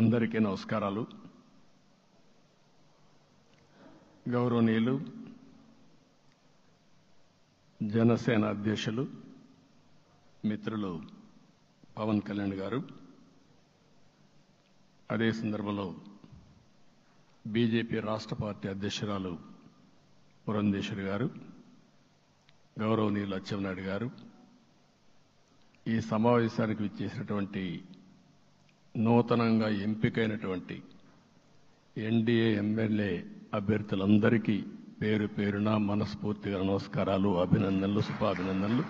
అందరికీ నమస్కారాలు. గౌరవనీయులు జనసేన అధ్యక్షులు మిత్రులు పవన్ కళ్యాణ్ గారు, అదే సందర్భంలో బీజేపీ రాష్ట్ర పార్టీ అధ్యక్షురాలు పురంధేశ్వరి గారు, గౌరవనీయులు అచ్చెన్నాయుడు గారు, ఈ సమావేశానికి విచ్చేసినటువంటి నూతనంగా ఎంపికైనటువంటి ఎన్డీఏ ఎమ్మెల్యే అభ్యర్థులందరికీ పేరు పేరున మనస్ఫూర్తిగా నమస్కారాలు, అభినందనలు, శుభాభినందనలు.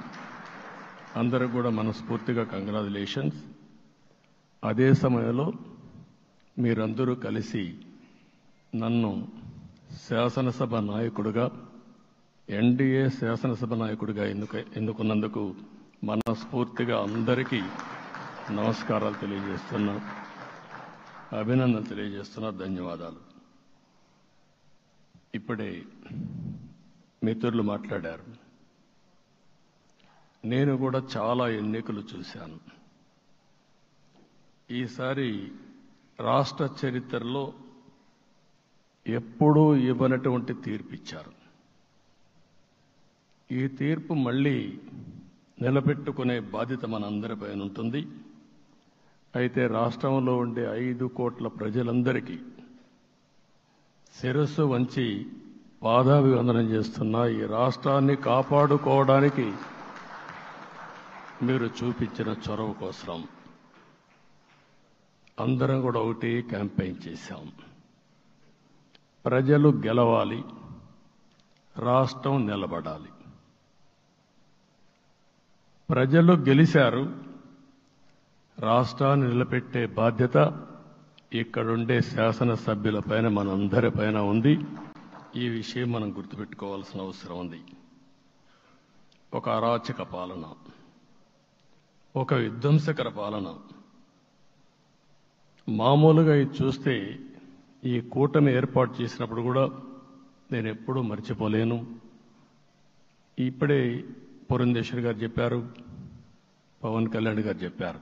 అందరూ కూడా మనస్ఫూర్తిగా కంగ్రాచులేషన్స్. అదే సమయంలో మీరందరూ కలిసి నన్ను శాసనసభ నాయకుడిగా, ఎన్డీఏ శాసనసభ నాయకుడిగా ఎన్నుకున్నందుకు మనస్ఫూర్తిగా అందరికీ నమస్కారాలు తెలియజేస్తున్నా, అభినందనలు తెలియజేస్తున్నా, ధన్యవాదాలు. ఇప్పుడే మిత్రులు మాట్లాడారు. నేను కూడా చాలా ఎన్నికలు చూశాను. ఈసారి రాష్ట్ర చరిత్రలో ఎప్పుడూ ఇవ్వనటువంటి తీర్పు ఇచ్చారు. ఈ తీర్పు మళ్ళీ నిలబెట్టుకునే బాధ్యత మనందరిపైన ఉంటుంది. అయితే రాష్ట్రంలో ఉండే 5 కోట్ల ప్రజలందరికీ శిరస్సు వంచి పాదాభివందనం చేస్తున్నా. ఈ రాష్ట్రాన్ని కాపాడుకోవడానికి మీరు చూపించిన చొరవ కోసం అందరం కూడా ఒకటి క్యాంపెయిన్ చేశాం. ప్రజలు గెలవాలి, రాష్ట్రం నిలబడాలి. ప్రజలు గెలిచారు. రాష్ట్రాన్ని నిలబెట్టే బాధ్యత ఇక్కడుండే శాసనసభ్యులపైన, మనందరిపైన ఉంది. ఈ విషయం మనం గుర్తుపెట్టుకోవాల్సిన అవసరం ఉంది. ఒక అరాచక పాలన, ఒక విధ్వంసకర పాలన. మామూలుగా ఇది చూస్తే ఈ కూటమి ఏర్పాటు చేసినప్పుడు కూడా నేను ఎప్పుడూ మర్చిపోలేను. ఇప్పుడే పురంధేశ్వరి గారు చెప్పారు, పవన్ కళ్యాణ్ గారు చెప్పారు.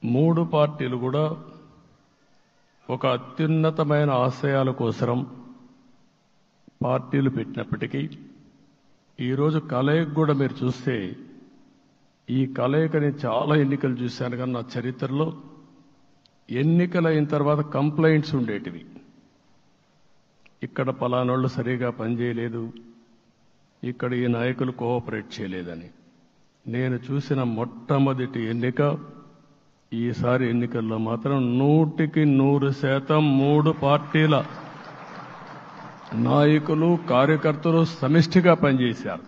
3 పార్టీలు కూడా ఒక అత్యున్నతమైన ఆశయాల కోసం పార్టీలు పెట్టినప్పటికీ ఈరోజు కలయిక కూడా మీరు చూస్తే, ఈ కలయికని చాలా ఎన్నికలు చూశాను కానీ నా చరిత్రలో ఎన్నికలు అయిన తర్వాత కంప్లైంట్స్ ఉండేటివి. ఇక్కడ పలానోళ్ళు సరిగా పనిచేయలేదు, ఇక్కడ ఈ నాయకులు కోఆపరేట్ చేయలేదని. నేను చూసిన మొట్టమొదటి ఎన్నిక, ఈసారి ఎన్నికల్లో మాత్రం 100కి 100% 3 పార్టీల నాయకులు, కార్యకర్తలు సమిష్టిగా పనిచేశారు.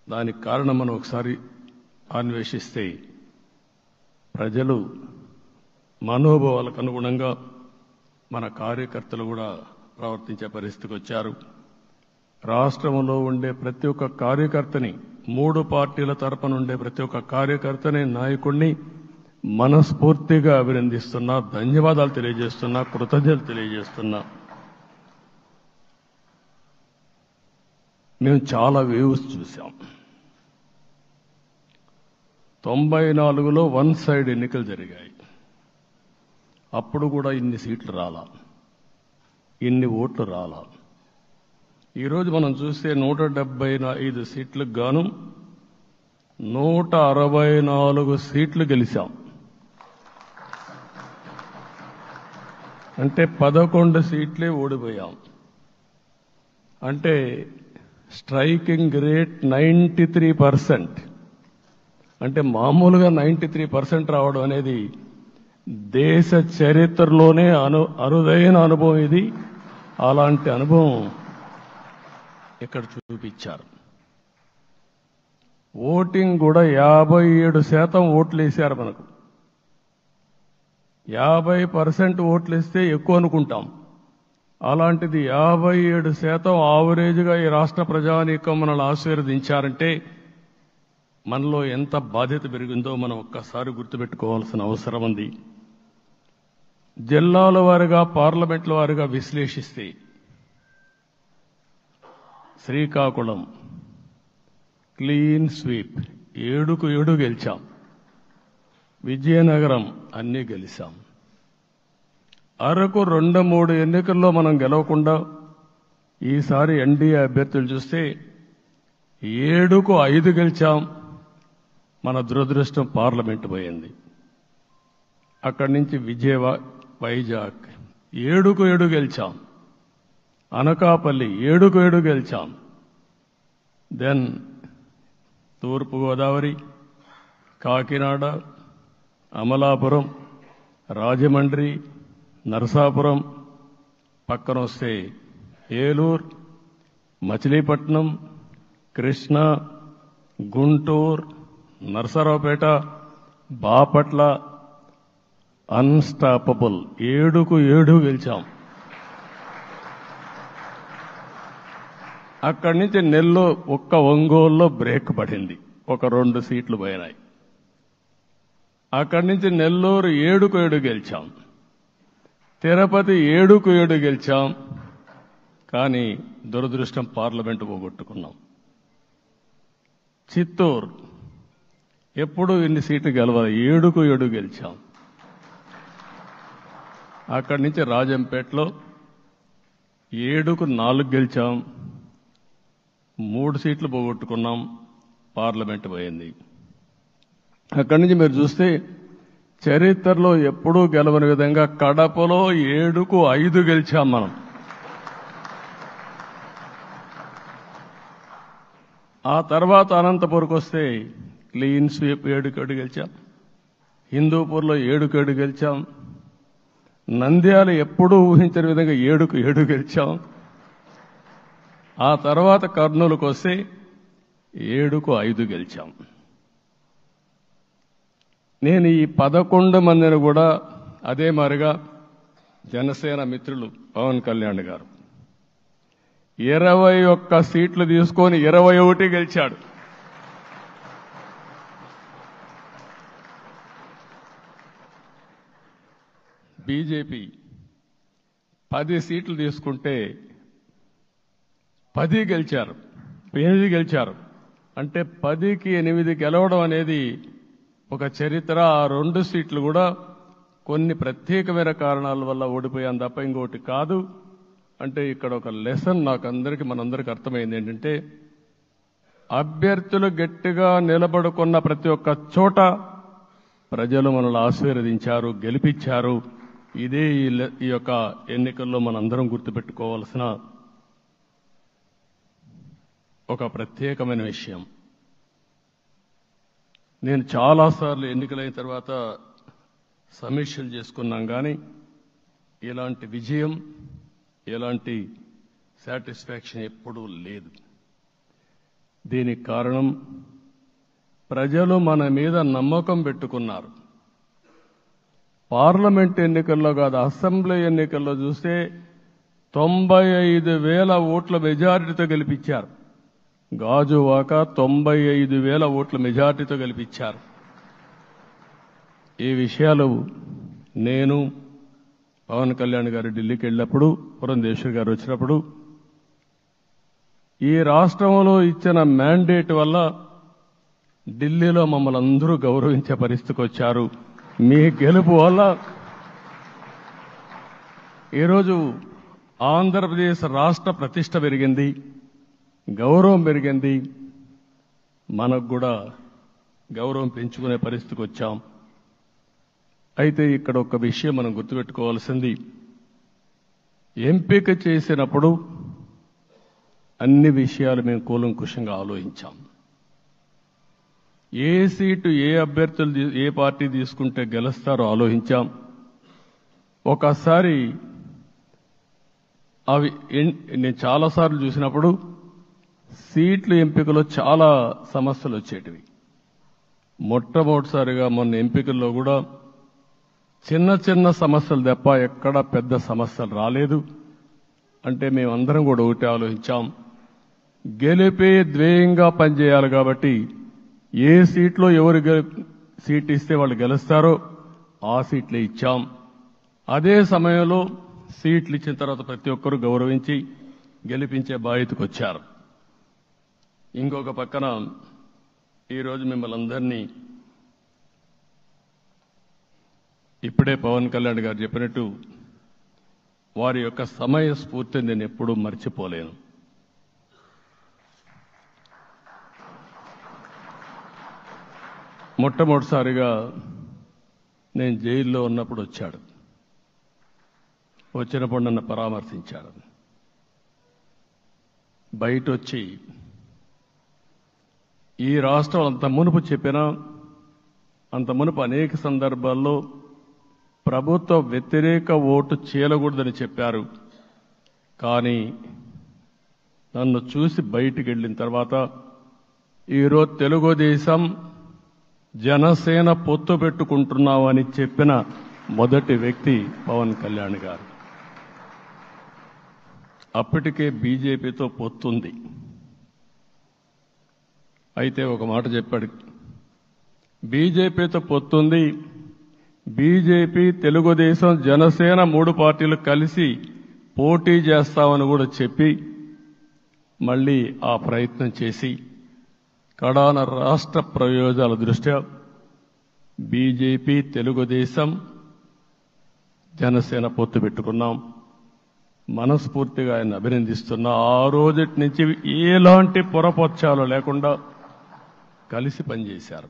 దానికి కారణం మనం ఒకసారి అన్వేషిస్తే, ప్రజలు మనోభావాలకు అనుగుణంగా మన కార్యకర్తలు కూడా ప్రవర్తించే పరిస్థితికి వచ్చారు. రాష్ట్రంలో ఉండే ప్రతి ఒక్క కార్యకర్తని, 3 పార్టీల తరపున ఉండే ప్రతి ఒక్క కార్యకర్తని, నాయకుడిని మనస్ఫూర్తిగా అభినందిస్తున్నా, ధన్యవాదాలు తెలియజేస్తున్నా, కృతజ్ఞతలు తెలియజేస్తున్నా. మేము చాలా వేవ్స్ చూశాం. 94లో 1 సైడ్ ఎన్నికలు జరిగాయి. అప్పుడు కూడా ఇన్ని సీట్లు రాలా, ఇన్ని ఓట్లు రాలా. ఈరోజు మనం చూస్తే 175 సీట్లకు గాను 164 సీట్లు గెలిచాం. అంటే 11 సీట్లే ఓడిపోయాం. అంటే స్ట్రైకింగ్ రేట్ 93%. అంటే మామూలుగా 93% రావడం అనేది దేశ చరిత్రలోనే అరుదైన అనుభవం ఇది. అలాంటి అనుభవం ఇక్కడ చూపించారు. ఓటింగ్ కూడా 57% ఓట్లు వేశారు. మనకు 50% ఓట్లు ఇస్తే ఎక్కువ అనుకుంటాం. అలాంటిది 57% ఆవరేజ్గా ఈ రాష్ట్ర ప్రజానీకం మనల్ని ఆశీర్వదించారంటే మనలో ఎంత బాధ్యత పెరిగిందో మనం ఒక్కసారి గుర్తుపెట్టుకోవాల్సిన అవసరం ఉంది. జిల్లాల వారీగా, పార్లమెంట్ల వారీగా విశ్లేషిస్తే శ్రీకాకుళం క్లీన్ స్వీప్, 7కు 7 గెలిచాం. విజయనగరం అన్నీ గెలిచాం. అరకు 2-3 ఎన్నికల్లో మనం గెలవకుండా ఈసారి ఎన్డీఏ అభ్యర్థులు చూస్తే 7కు 5 గెలిచాం. మన దురదృష్టం పార్లమెంటు పోయింది. అక్కడి నుంచి వైజాగ్ 7కు 7 గెలిచాం. అనకాపల్లి 7కు 7 గెలిచాం. దెన్ తూర్పుగోదావరి, కాకినాడ, అమలాపురం, రాజమండ్రి, నరసాపురం, పక్కన వస్తే ఏలూరు, మచిలీపట్నం, కృష్ణా, గుంటూరు, నరసరావుపేట, బాపట్ల అన్స్టాపబుల్ 7కు 7 గెలిచాం. అక్కడి నుంచి ఒంగోలులో బ్రేక్ పడింది, ఒక 2 సీట్లు పోయినాయి. అక్కడి నుంచి నెల్లూరు 7కు 7 గెలిచాం. తిరుపతి 7కు 7 గెలిచాం. కానీ దురదృష్టం పార్లమెంటు పోగొట్టుకున్నాం. చిత్తూరు ఎప్పుడూ ఇన్ని సీట్లు గెలవాలి, 7కు 7 గెలిచాం. అక్కడి నుంచి రాజంపేటలో 7కు 4 గెలిచాం. 3 సీట్లు పోగొట్టుకున్నాం, పార్లమెంటు పోయింది. అక్కడి నుంచి మీరు చూస్తే చరిత్రలో ఎప్పుడూ గెలవని విధంగా కడపలో 7కు 5 గెలిచాం మనం. ఆ తర్వాత అనంతపురంకి వస్తే క్లీన్ స్వీప్ 7కు 7 గెలిచాం. హిందూపూర్లో 7కు 7 గెలిచాం. నంద్యాల ఎప్పుడూ ఊహించని విధంగా 7కు 7 గెలిచాం. ఆ తర్వాత కర్నూలుకు వస్తే 7కు 5 గెలిచాం. నేను ఈ 11 మందిని కూడా అదే మారిగా జనసేన మిత్రులు పవన్ కళ్యాణ్ గారు 21 సీట్లు తీసుకొని 21 గెలిచాడు. బీజేపీ 10 సీట్లు తీసుకుంటే 10 గెలిచారు, 8 గెలిచారు. అంటే 10కి 8 గెలవడం అనేది ఒక చరిత్ర. ఆ 2 సీట్లు కూడా కొన్ని ప్రత్యేకమైన కారణాల వల్ల ఓడిపోయాం తప్ప ఇంకోటి కాదు. అంటే ఇక్కడ ఒక లెసన్ మనందరికీ అర్థమైంది ఏంటంటే, అభ్యర్థులు గట్టిగా నిలబడుకున్న ప్రతి ఒక్క చోట ప్రజలు మనల్ని ఆశీర్వదించారు, గెలిపించారు. ఇదే ఈ యొక్క ఎన్నికల్లో మనందరం గుర్తుపెట్టుకోవాల్సిన ఒక ప్రత్యేకమైన విషయం. నేను చాలాసార్లు ఎన్నికలైన తర్వాత సమీక్షలు చేసుకున్నాం, కానీ ఇలాంటి విజయం, ఎలాంటి సాటిస్ఫాక్షన్ ఎప్పుడూ లేదు. దీనికి కారణం ప్రజలు మన మీద నమ్మకం పెట్టుకున్నారు. పార్లమెంట్ ఎన్నికల్లో కాదు, అసెంబ్లీ ఎన్నికల్లో చూస్తే 95,000 ఓట్ల మెజారిటీతో గెలిపించారు. గాజువాక 95,000 ఓట్ల మెజారిటీతో గెలిపించారు. ఈ విషయాలు నేను పవన్ కళ్యాణ్ గారు ఢిల్లీకి వెళ్ళినప్పుడు, పురంధేశ్వర్ గారు వచ్చినప్పుడు, ఈ రాష్ట్రంలో ఇచ్చిన మ్యాండేట్ వల్ల ఢిల్లీలో మమ్మల్ని అందరూ గౌరవించే పరిస్థితికి వచ్చారు. మీ గెలుపు వల్ల ఈరోజు ఆంధ్రప్రదేశ్ రాష్ట్ర ప్రతిష్ట పెరిగింది, గౌరవం పెరిగింది. మనకు కూడా గౌరవం పెంచుకునే పరిస్థితికి వచ్చాం. అయితే ఇక్కడ ఒక విషయం మనం గుర్తుపెట్టుకోవాల్సింది, ఎంపిక చేసినప్పుడు అన్ని విషయాలు మేము కూలంకుషంగా ఆలోచించాం. ఏ సీటు ఏ అభ్యర్థులు ఏ పార్టీ తీసుకుంటే గెలుస్తారో ఆలోచించాం. ఒకసారి అవి నేను చాలాసార్లు చూసినప్పుడు సీట్ల ఎంపికలో చాలా సమస్యలు వచ్చేటివి. మొట్టమొదటిసారిగా మొన్న ఎంపికల్లో కూడా చిన్న చిన్న సమస్యలు తప్ప ఎక్కడ పెద్ద సమస్యలు రాలేదు. అంటే మేమందరం కూడా ఒకటి ఆలోచించాం, గెలిపే ధ్యేయంగా పనిచేయాలి. కాబట్టి ఏ సీట్లో ఎవరు సీట్ ఇస్తే వాళ్ళు గెలుస్తారో ఆ సీట్లే ఇచ్చాం. అదే సమయంలో సీట్లు ఇచ్చిన తర్వాత ప్రతి ఒక్కరూ గౌరవించి గెలిపించే బాధ్యతకు వచ్చారు. ఇంకొక పక్కన ఈరోజు మిమ్మల్ని అందరినీ ఇప్పుడే పవన్ కళ్యాణ్ గారు చెప్పినట్టు వారి యొక్క సమయ స్ఫూర్తిని నేను ఎప్పుడూ మర్చిపోలేను. మొట్టమొదటిసారిగా నేను జైల్లో ఉన్నప్పుడు వచ్చాడు. వచ్చినప్పుడు నన్ను పరామర్శించాడు. బయట వచ్చి ఈ రాష్ట్రం అంత మునుపు చెప్పినా అంత మునుపు అనేక సందర్భాల్లో ప్రభుత్వ వ్యతిరేక ఓటు చీలకూడదని చెప్పారు. కానీ నన్ను చూసి బయటికి వెళ్ళిన తర్వాత ఈరోజు తెలుగుదేశం జనసేన పొత్తు పెట్టుకుంటున్నామని చెప్పిన మొదటి వ్యక్తి పవన్ కళ్యాణ్ గారు. అప్పటికే బీజేపీతో పొత్తుంది. అయితే ఒక మాట చెప్పాడు, బీజేపీతో పొత్తుంది, బీజేపీ తెలుగుదేశం జనసేన 3 పార్టీలు కలిసి పోటీ చేస్తామని కూడా చెప్పి మళ్ళీ ఆ ప్రయత్నం చేసి కడాన రాష్ట్ర ప్రయోజనాల దృష్ట్యా బీజేపీ తెలుగుదేశం జనసేన పొత్తు పెట్టుకున్నాం. మనస్ఫూర్తిగా ఆయన అభినందిస్తున్నా. ఆ రోజటి నుంచి ఎలాంటి పొరపక్షాలు లేకుండా కలిసి పనిచేశారు.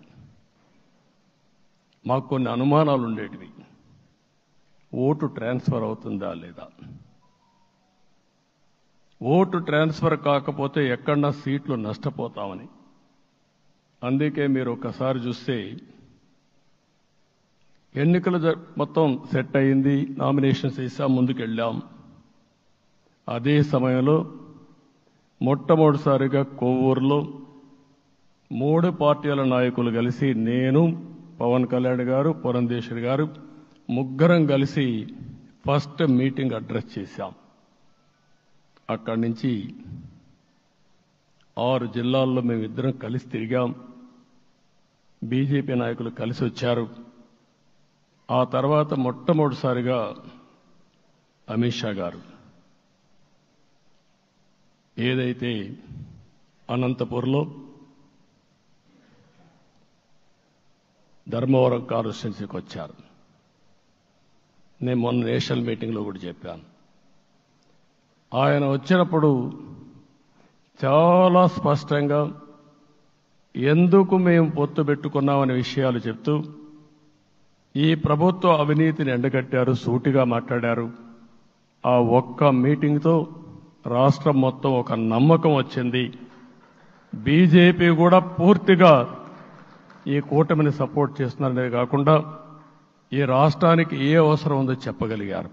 మాకు కొన్ని అనుమానాలు ఉండేటివి. ఓటు ట్రాన్స్ఫర్ అవుతుందా లేదా, ఓటు ట్రాన్స్ఫర్ కాకపోతే ఎక్కడన్నా సీట్లు నష్టపోతామని. అందుకే మీరు ఒకసారి చూస్తే ఎన్నికలు మొత్తం సెట్ అయింది, నామినేషన్స్ వేసాం, ముందుకెళ్ళాం. అదే సమయంలో మొట్టమొదటిసారిగా కొవ్వూరులో 3 పార్టీల నాయకులు కలిసి, నేను, పవన్ కళ్యాణ్ గారు, పురంధేశ్వరి గారు, ముగ్గురం కలిసి ఫస్ట్ మీటింగ్ అడ్రస్ చేశాం. అక్కడి నుంచి 6 జిల్లాల్లో మేమిద్దరం కలిసి తిరిగాం. బీజేపీ నాయకులు కలిసి వచ్చారు. ఆ తర్వాత మొట్టమొదటిసారిగా అమిత్ షా గారు ఏదైతే అనంతపూర్లో ధర్మవరం కాన్స్టిట్యున్సీకి వచ్చారు. నేను మొన్న నేషనల్ మీటింగ్లో కూడా చెప్పాను. ఆయన వచ్చినప్పుడు చాలా స్పష్టంగా ఎందుకు మేము పొత్తు పెట్టుకున్నామనే విషయాలు చెప్తూ ఈ ప్రభుత్వ అవినీతిని ఎండగట్టారు, సూటిగా మాట్లాడారు. ఆ ఒక్క మీటింగ్తో రాష్ట్రం మొత్తం ఒక నమ్మకం వచ్చింది. బీజేపీ కూడా పూర్తిగా ఈ కూటమిని సపోర్ట్ చేస్తున్నారనే కాకుండా ఈ రాష్ట్రానికి ఏ అవసరం ఉందో చెప్పగలిగారు.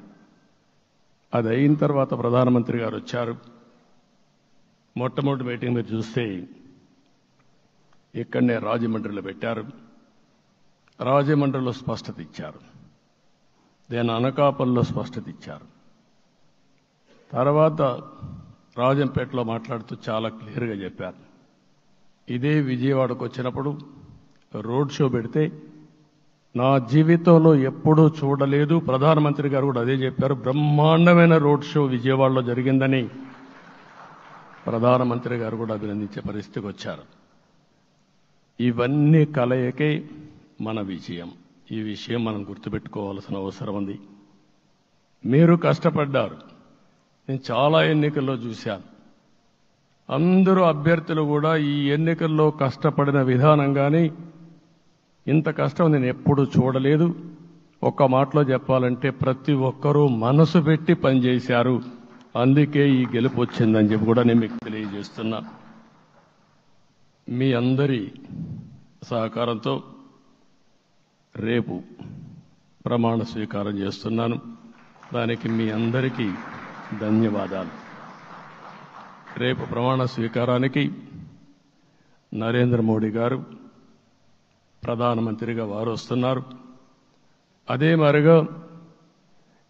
అది అయిన తర్వాత ప్రధానమంత్రి గారు వచ్చారు. మొట్టమొదటి మీటింగ్ మీరు చూస్తే ఇక్కడనే రాజమండ్రిలో పెట్టారు. రాజమండ్రిలో స్పష్టత ఇచ్చారు. దేని అనకాపల్లిలో స్పష్టత ఇచ్చారు. తర్వాత రాజంపేటలో మాట్లాడుతూ చాలా క్లియర్గా చెప్పారు. ఇదే విజయవాడకు వచ్చినప్పుడు రోడ్ షో పెడితే నా జీవితంలో ఎప్పుడూ చూడలేదు, ప్రధానమంత్రి గారు కూడా అదే చెప్పారు, బ్రహ్మాండమైన రోడ్ షో విజయవాడలో జరిగిందని ప్రధానమంత్రి గారు కూడా అభినందించే పరిస్థితికి వచ్చారు. ఇవన్నీ కలయికే మన విజయం. ఈ విషయం మనం గుర్తుపెట్టుకోవాల్సిన అవసరం ఉంది. మీరు కష్టపడ్డారు. నేను చాలా ఎన్నికల్లో చూశాను. అందరూ అభ్యర్థులు కూడా ఈ ఎన్నికల్లో కష్టపడిన విధానం కానీ ఇంత కష్టం నేను ఎప్పుడూ చూడలేదు. ఒక్క మాటలో చెప్పాలంటే ప్రతి ఒక్కరూ మనసు పెట్టి పనిచేశారు. అందుకే ఈ గెలుపు వచ్చిందని చెప్పి కూడా నేను మీకు తెలియజేస్తున్నా. మీ అందరి సహకారంతో రేపు ప్రమాణ స్వీకారం చేస్తున్నాను. దానికి మీ అందరికీ ధన్యవాదాలు. రేపు ప్రమాణ స్వీకారానికి నరేంద్ర మోడీ గారు ప్రధానమంత్రిగా వారు వస్తున్నారు. అదే మరిగా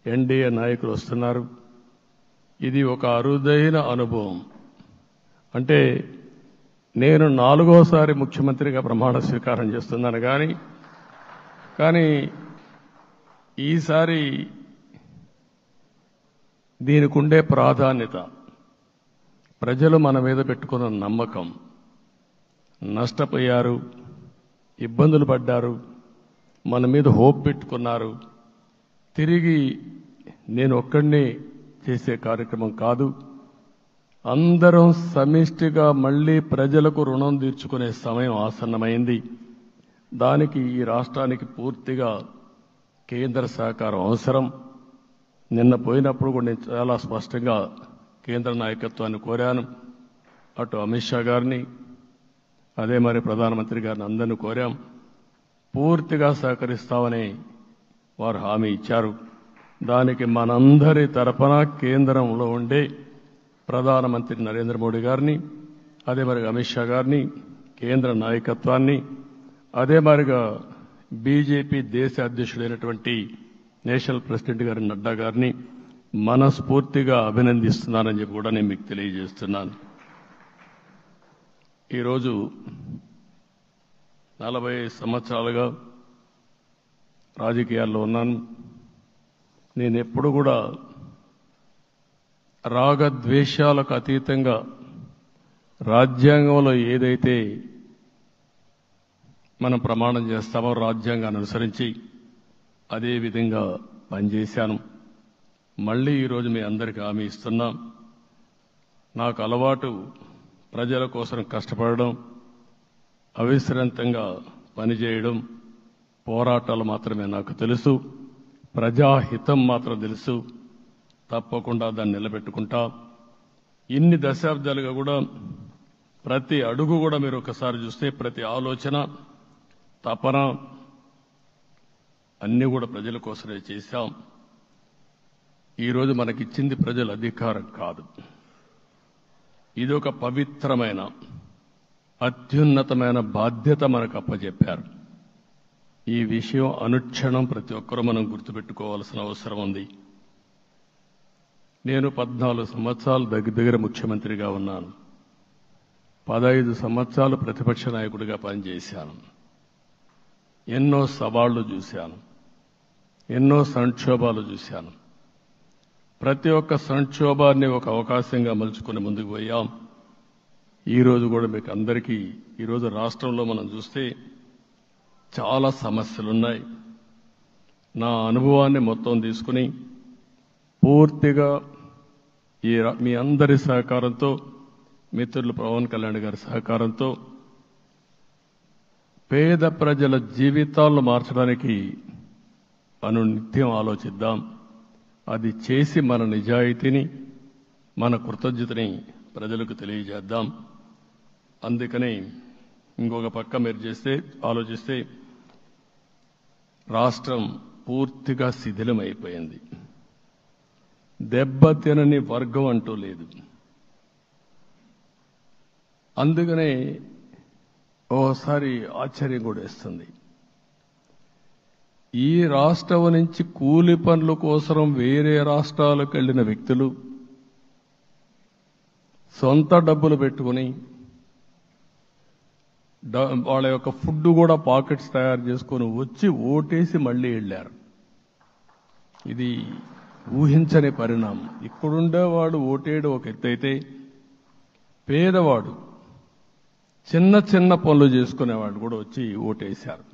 ఎన్డీఏ నాయకులు వస్తున్నారు. ఇది ఒక అరుదైన అనుభవం. అంటే నేను 4వసారి ముఖ్యమంత్రిగా ప్రమాణ స్వీకారం చేస్తున్నాను కానీ ఈసారి దీనికి ఉండే ప్రాధాన్యత, ప్రజలు మన మీద పెట్టుకున్న నమ్మకం, నష్టపోయారు, ఇబ్బందులు పడ్డారు, మన మీద హోప్ పెట్టుకున్నారు. తిరిగి నేను ఒక్కడినే చేసే కార్యక్రమం కాదు. అందరం సమిష్టిగా మళ్లీ ప్రజలకు రుణం తీర్చుకునే సమయం ఆసన్నమైంది. దానికి ఈ రాష్ట్రానికి పూర్తిగా కేంద్ర సహకారం అవసరం. నిన్న పోయినప్పుడు కూడా నేను చాలా స్పష్టంగా కేంద్ర నాయకత్వాన్ని కోరాను. అటు అమిత్ షా గారిని, అదే మరి ప్రధానమంత్రి గారిని అందరినీ కోరాం. పూర్తిగా సహకరిస్తామని వారు హామీ ఇచ్చారు. దానికి మనందరి తరపున కేంద్రంలో ఉండే ప్రధానమంత్రి నరేంద్ర మోడీ గారిని, అదే మరి అమిత్ షా గారిని, కేంద్ర నాయకత్వాన్ని, అదే మరిగా బీజేపీ దేశ అధ్యక్షుడైనటువంటి నేషనల్ ప్రెసిడెంట్ గారి నడ్డా గారిని మనస్ఫూర్తిగా అభినందిస్తున్నానని చెప్పి కూడా నేను మీకు తెలియజేస్తున్నాను. ఈరోజు 40 సంవత్సరాలుగా రాజకీయాల్లో ఉన్నాను. నేను ఎప్పుడు కూడా రాగద్వేషాలకు అతీతంగా రాజ్యాంగంలో ఏదైతే మనం ప్రమాణం చేస్తామో రాజ్యాంగాన్ని అనుసరించి అదే విధంగా పనిచేశాను. మళ్ళీ ఈరోజు మీ అందరికీ హామీ ఇస్తున్నా. నాకు అలవాటు ప్రజల కోసం కష్టపడడం, అవిశ్రాంతంగా పనిచేయడం, పోరాటాలు మాత్రమే నాకు తెలుసు. ప్రజాహితం మాత్రం తెలుసు. తప్పకుండా దాన్ని నిలబెట్టుకుంటా. ఇన్ని దశాబ్దాలుగా కూడా ప్రతి అడుగు కూడా మీరు ఒకసారి చూస్తే ప్రతి ఆలోచన, తపన అన్నీ కూడా ప్రజల కోసమే చేశాం. ఈరోజు మనకిచ్చింది ప్రజల అధికారం కాదు. ఇది ఒక పవిత్రమైన అత్యున్నతమైన బాధ్యత మనకు అప్పచెప్పారు. ఈ విషయం అనుక్షణం ప్రతి ఒక్కరూ మనం గుర్తుపెట్టుకోవాల్సిన అవసరం ఉంది. నేను 14 సంవత్సరాలు దగ్గర ముఖ్యమంత్రిగా ఉన్నాను. 15 సంవత్సరాలు ప్రతిపక్ష నాయకుడిగా పనిచేశాను. ఎన్నో సవాళ్లు చూశాను, ఎన్నో సంక్షోభాలు చూశాను. ప్రతి ఒక్క సంక్షోభాన్ని ఒక అవకాశంగా మలుచుకుని ముందుకు పోయాం. ఈరోజు కూడా మీకు అందరికీ ఈరోజు రాష్ట్రంలో మనం చూస్తే చాలా సమస్యలున్నాయి. నా అనుభవాన్ని మొత్తం తీసుకుని పూర్తిగా మీ అందరి సహకారంతో, మిత్రులు పవన్ కళ్యాణ్ గారి సహకారంతో పేద ప్రజల జీవితాలను మార్చడానికి అనునిత్యం ఆలోచిద్దాం. అది చేసి మన నిజాయితీని, మన కృతజ్ఞతని ప్రజలకు తెలియజేద్దాం. అందుకని ఇంకొక పక్క మీరు ఆలోచిస్తే రాష్ట్రం పూర్తిగా శిథిలమైపోయింది. దెబ్బతినని వర్గం అంటూ లేదు. అందుకనే ఓసారి ఆశ్చర్యం కూడా వేస్తుంది. ఈ రాష్ట్రం నుంచి కూలి పనుల కోసం వేరే రాష్ట్రాలకు వెళ్లిన వ్యక్తులు సొంత డబ్బులు పెట్టుకుని వాళ్ళ యొక్క ఫుడ్ కూడా పాకెట్స్ తయారు చేసుకుని వచ్చి ఓటేసి మళ్లీ వెళ్లారు. ఇది ఊహించని పరిణామం. ఇక్కడుండేవాడు ఓటేయడం ఒక ఎత్తైతే, పేదవాడు చిన్న చిన్న పనులు చేసుకునేవాడు కూడా వచ్చి ఓటేశారు.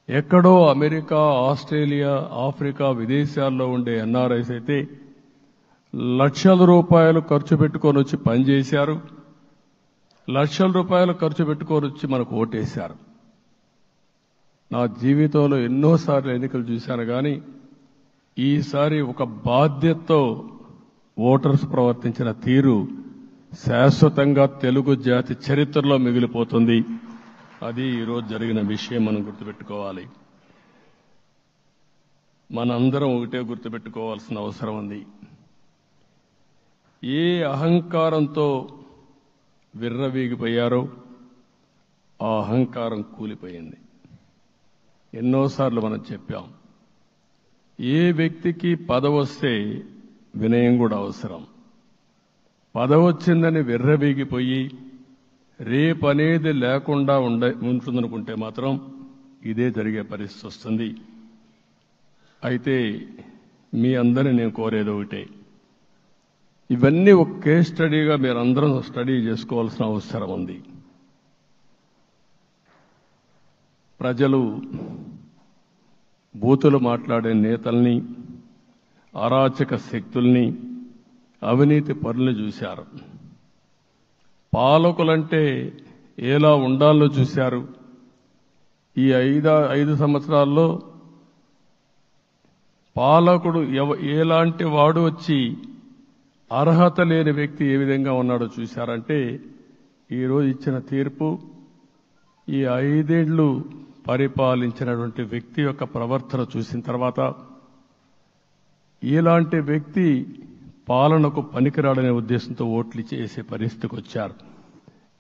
ఎక్కడో అమెరికా, ఆస్ట్రేలియా, ఆఫ్రికా విదేశాల్లో ఉండే ఎన్ఆర్ఐస్ అయితే లక్షల రూపాయలు ఖర్చు పెట్టుకొని వచ్చి పనిచేశారు. లక్షల రూపాయలు ఖర్చు పెట్టుకొని వచ్చి మనకు ఓటేశారు. నా జీవితంలో ఎన్నోసార్లు ఎన్నికలు చూశాను, కానీ ఈసారి ఒక బాధ్యతతో ఓటర్స్ ప్రవర్తించిన తీరు శాశ్వతంగా తెలుగు జాతి చరిత్రలో మిగిలిపోతుంది. అది ఈరోజు జరిగిన విషయం మనం గుర్తుపెట్టుకోవాలి. మనందరం ఒకటే గుర్తుపెట్టుకోవాల్సిన అవసరం ఉంది. ఏ అహంకారంతో విర్రవీగిపోయారో ఆ అహంకారం కూలిపోయింది. ఎన్నోసార్లు మనం చెప్పాం, ఏ వ్యక్తికి పదవొస్తే వినయం కూడా అవసరం. పదవొచ్చిందని విర్రవీగిపోయి రేపనేది లేకుండా ఉంటుందనుకుంటే మాత్రం ఇదే జరిగే పరిస్థితి వస్తుంది. అయితే మీ అందరినీ నేను కోరేది ఒకటే, ఇవన్నీ ఒక కేస్ స్టడీగా మీరందరం స్టడీ చేసుకోవాల్సిన అవసరం ఉంది. ప్రజలు బూతులు మాట్లాడే నేతల్ని, అరాచక శక్తుల్ని, అవినీతి పరుల్ని చూశారు. పాలకులంటే ఎలా ఉండాలో చూశారు. ఈ 5 సంవత్సరాల్లో పాలకుడు ఎలాంటి వాడు వచ్చి అర్హత లేని వ్యక్తి ఏ విధంగా ఉన్నాడో చూశారంటే, ఈరోజు ఇచ్చిన తీర్పు ఈ 5 ఏళ్లు పరిపాలించినటువంటి వ్యక్తి యొక్క ప్రవర్తన చూసిన తర్వాత ఇలాంటి వ్యక్తి పాలనకు పనికిరాడనే ఉద్దేశంతో ఓట్లు చేసే పరిస్థితికి వచ్చారు.